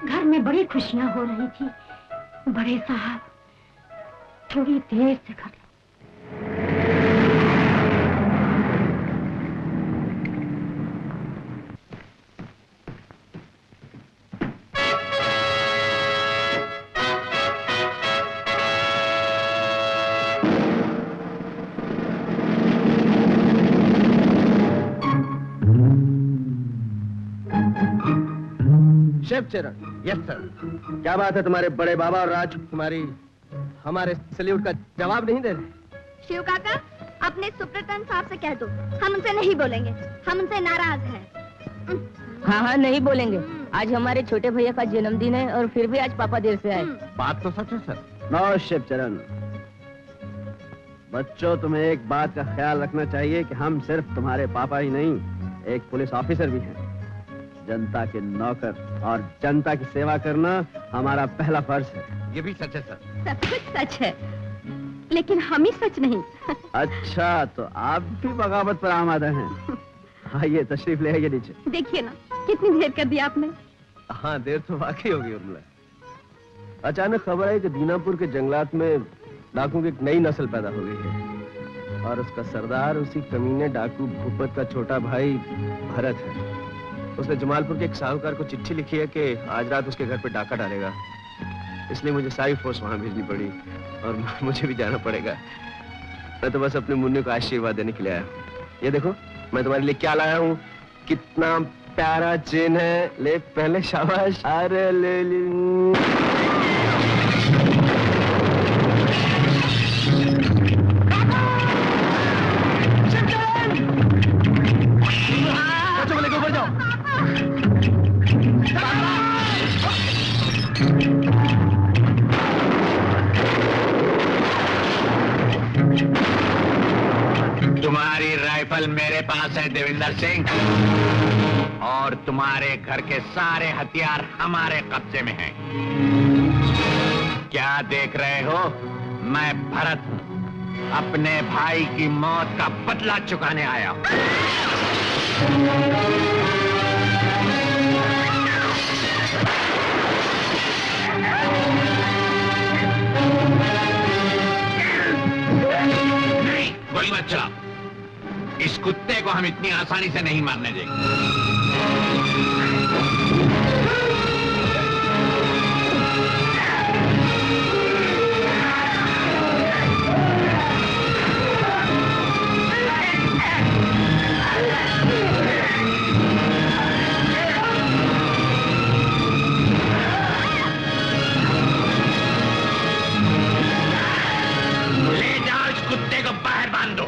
घर में बड़ी खुशियां हो रही थी। बड़े साहब, थोड़ी देर से कर लो। शिवचरण। Yes sir. क्या बात है, तुम्हारे बड़े बाबा और राजकुमारी हमारे सैल्यूट का जवाब नहीं दे रहे? शिव काका, अपने सुपरटेंडेंट साहब से कह दो, हम उनसे नहीं बोलेंगे, हम उनसे नाराज हैं। हाँ हाँ, नहीं बोलेंगे। आज हमारे छोटे भैया का जन्मदिन है और फिर भी आज पापा देर से आए। बात तो सच है सर। नो शिवचरण, बच्चों तुम्हें एक बात का ख्याल रखना चाहिए कि हम सिर्फ तुम्हारे पापा ही नहीं, एक पुलिस ऑफिसर भी हैं। जनता के नौकर और जनता की सेवा करना हमारा पहला फर्ज है। ये भी सच है सर। सब कुछ सच है, लेकिन हम ही सच नहीं। अच्छा, तो आप भी बगावत पर आमादा हैं। आइए तशरीफ ले आइए नीचे। देखिए ना, कितनी देर कर दी आपने। हाँ, देर तो वाकई होगी उर्मिला। अचानक खबर आई कि दीनापुर के जंगलात में डाकुओं की एक नई नस्ल पैदा हो गई है और उसका सरदार उसी कमीने डाकू भूपत का छोटा भाई भरत है। उसने जमालपुर के एक साहूकार को चिट्ठी लिखी है कि आज रात उसके घर पे डाका डालेगा, इसलिए मुझे सारी फोर्स वहां भेजनी पड़ी और मुझे भी जाना पड़ेगा। मैं तो बस अपने मुन्ने को आशीर्वाद देने के लिए आया हूँ। ये देखो, मैं तुम्हारे लिए क्या लाया हूँ। कितना प्यारा चेन है। ले पहले, शाबाश। अरे ले ली। ऊपर जाओ। तुम्हारी राइफल मेरे पास है देविंदर सिंह, और तुम्हारे घर के सारे हथियार हमारे कब्जे में हैं। क्या देख रहे हो? मैं भरत हूं, अपने भाई की मौत का बदला चुकाने आया हूं। नहीं, गोली मत चलाओ। इस कुत्ते को हम इतनी आसानी से नहीं मारने देंगे। बाहर बांध दो,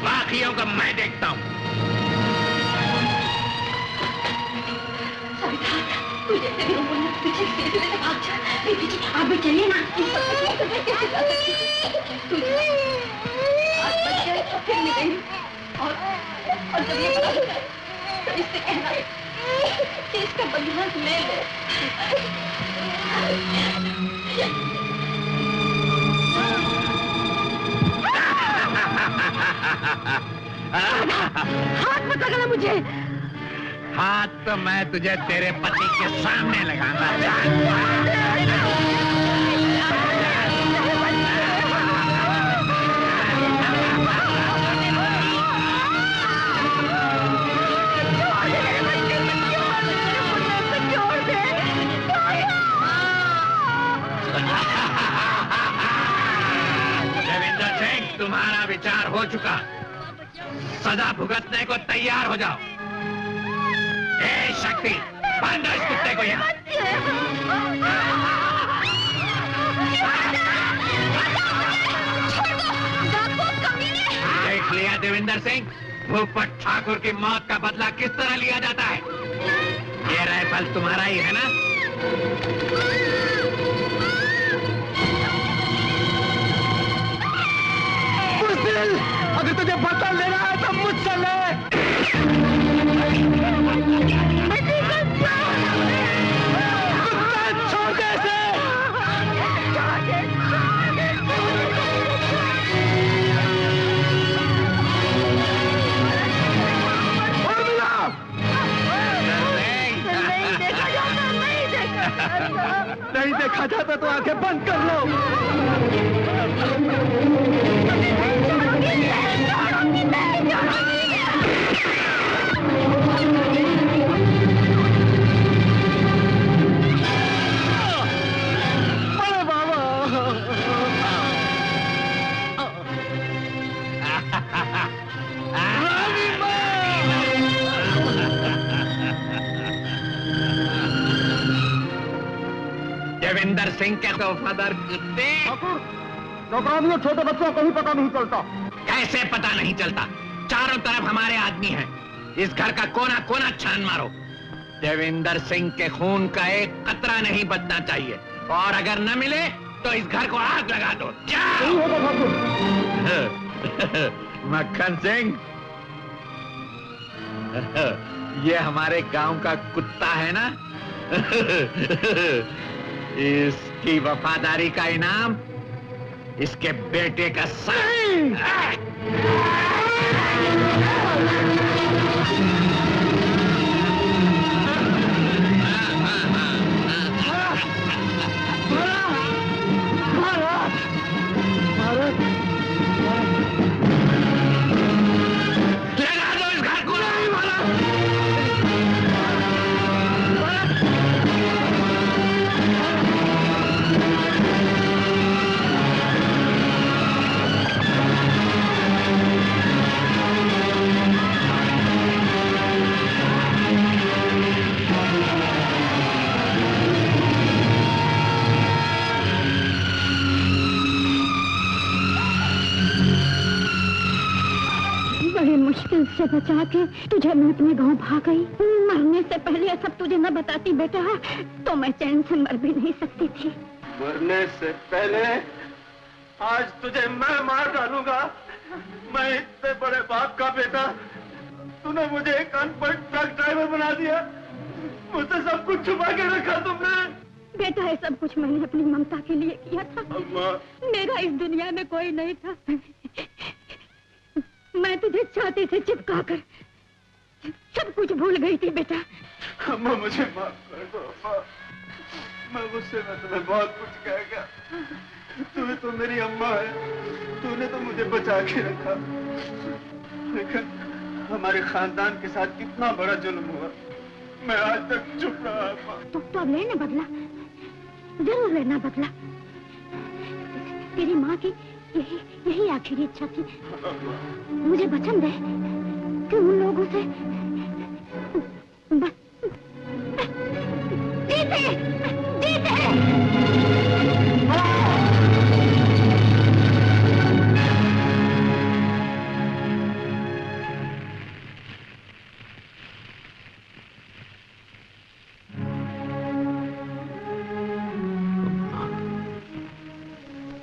बाकियों का मैं देखता हूँ। आप भी चलिए ना। फिर मिलेंगे और जब ये पता चले तो इससे कहना कि इसका बदला ले लो। हाथ मत लगाना मुझे। हाथ तो मैं तुझे तेरे पति के सामने लगाऊंगा। देविंदर सिंह, तुम्हारा विचार हो चुका, सजा भुगतने को तैयार हो जाओ। ए शक्ति, बांध दो इस कुत्ते को यहाँ। देख लिया देविंदर सिंह, भूपत ठाकुर की मौत का बदला किस तरह लिया जाता है। ये राइफल तुम्हारा ही है ना? अगर तुझे बदला लेना है तो मुझसे ले। छोड़ दे इसे। नहीं देखा जाता तो आंखें बंद कर लो। देवेंद्र सिंह के तो वफादार कुत्ते। नौकरानियों छोटे बच्चों को कहीं पता नहीं चलता। कैसे पता नहीं चलता? चारों तरफ हमारे आदमी हैं। इस घर का कोना कोना छान मारो। देवेंद्र सिंह के खून का एक कतरा नहीं बचना चाहिए, और अगर न मिले तो इस घर को आग लगा दो। जाओ। मक्खन सिंह, ये हमारे गांव का कुत्ता है ना? इसकी वफादारी का इनाम इसके बेटे का सर। मुश्किल से बचा के तुझे मैं अपने गांव भाग गई। मरने से पहले ये सब तुझे न बताती बेटा तो मैं चैन से मर भी नहीं सकती थी। मरने से पहले आज तुझे मैं मार डालूंगा। मैं इतने बड़े बाप का बेटा, तूने मुझे एक अनपढ़ ट्रक ड्राइवर बना दिया। मुझसे सब कुछ छुपा के रखा तुमने। बेटा ये सब कुछ मैंने अपनी ममता के लिए किया था। अम्मा, मेरा इस दुनिया में कोई नहीं था। मैं तुझे छाती से चिपका कर सब कुछ भूल गई थी बेटा। अम्मा मुझे माफ कर दो अम्मा। मैं गुस्से में तुम्हें बहुत कुछ कह गया। तुम्हें तो मेरी अम्मा है, तूने तो मुझे बचा के रखा। लेकिन हमारे खानदान के साथ कितना बड़ा जुल्म हुआ, मैं आज तक चुप रहा अम्मा। तो अब लेना बदला, जरूर लेना बदला। तेरी माँ की यही आखिरी इच्छा थी। मुझे वचन दे कि उन लोगों से जीते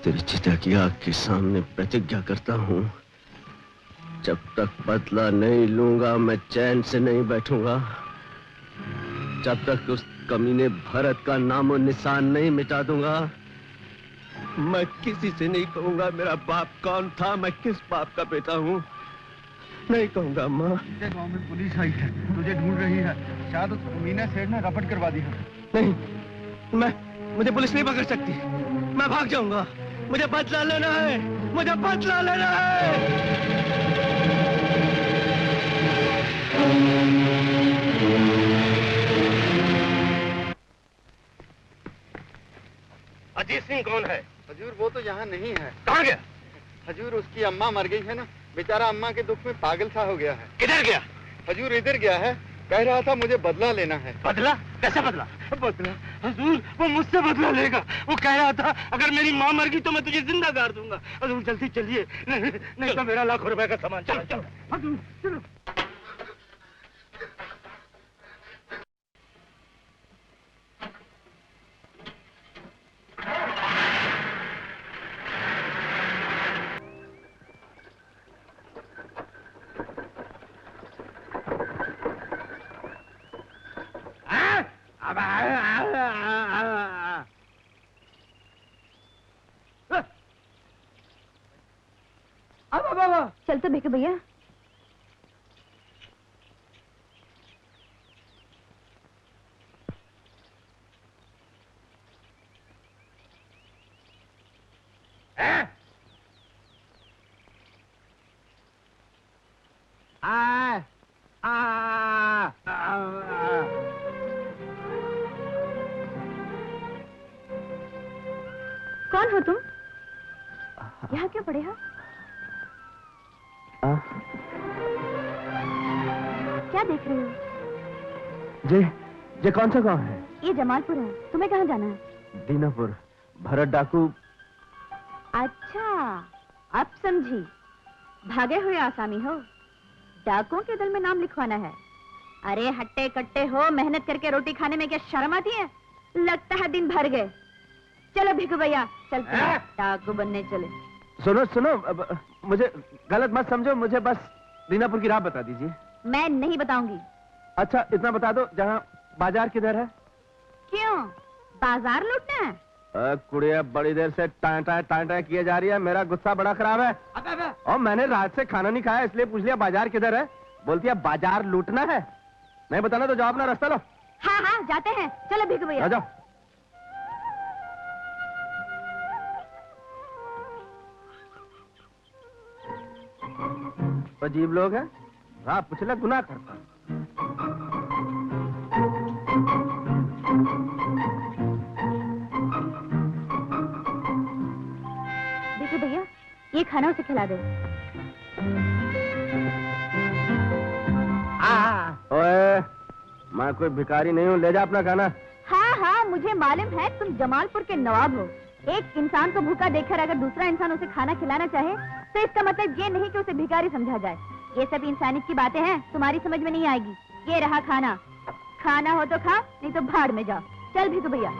तेरी चिता की आग के सामने प्रतिज्ञा करता हूँ, जब तक बदला नहीं लूंगा मैं चैन से नहीं बैठूंगा। जब तक उस कमीने भरत का नामो निशान नहीं मिटा दूंगा। मैं किसी से नहीं कहूंगा मेरा बाप कौन था, मैं किस बाप का बेटा हूँ, नहीं कहूंगा। अम्मा, तेरे गांव में पुलिस आई है, तुझे ढूंढ रही है। शायद उस कमीने सेठ ने रपट करवा दी है। नहीं, मुझे पुलिस नहीं पकड़ सकती। मैं भाग जाऊंगा। मुझे बदला लेना है, मुझे बदला लेना है। अजीत सिंह कौन है? हजूर वो तो यहाँ नहीं है। कहाँ गया? हजूर उसकी अम्मा मर गई है ना, बेचारा अम्मा के दुख में पागल सा हो गया है। किधर गया? हजूर इधर गया है, कह रहा था मुझे बदला लेना है। बदला? कैसे बदला? बदला हजूर वो मुझसे बदला लेगा। वो कह रहा था अगर मेरी माँ मर गई तो मैं तुझे जिंदा गाड़ दूंगा। हजूर जल्दी चलिए, नहीं तो मेरा लाखों रुपए का सामान। चलो चलो हजूर चलो। चल तो बेके भैया। कौन हो तुम? यहाँ क्यों पड़े हो? क्या देख रहे हो? ये कौन सा गांव है? ये जमालपुर है। तुम्हें कहाँ जाना है? दीनापुर। भरत डाकू। अच्छा, अब समझी। भागे हुए आसामी हो। डाकुओं के दल में नाम लिखवाना है। अरे हट्टे कट्टे हो, मेहनत करके रोटी खाने में क्या शर्म आती है? लगता है दिन भर गए। चलो भिखू भैया, चलते हैं डाकू बनने चले। सुनो सुनो, मुझे गलत मत समझो, मुझे बस दीनापुर की राह बता दीजिए। मैं नहीं बताऊंगी। अच्छा इतना बता दो, जहाँ बाजार किधर है? क्यों, बाजार लूटना है? कुड़िया बड़ी देर से टाँ किए जा रही है, मेरा गुस्सा बड़ा खराब है। और मैंने रात से खाना नहीं खाया, इसलिए पूछ लिया बाजार किधर है। बोलती है बाजार लूटना है। नहीं बताना तो जाओ, अपना रास्ता लो। हाँ हाँ जाते हैं, चलो भिखू भैया। आ जाओ। अजीब लोग हैं, हाँ पुछला गुनाह करता। देखो भैया, ये खाना उसे खिला दो। ओए, मैं कोई भिखारी नहीं हूँ, ले जा अपना खाना। हाँ हाँ मुझे मालूम है, तुम जमालपुर के नवाब हो। एक इंसान को भूखा देखकर अगर दूसरा इंसान उसे खाना खिलाना चाहे तो इसका मतलब ये नहीं कि उसे भिखारी समझा जाए। ये सब इंसानियत की बातें हैं, तुम्हारी समझ में नहीं आएगी। ये रहा खाना, खाना हो तो खा, नहीं तो भाड़ में जाओ। चल भिखू भैया।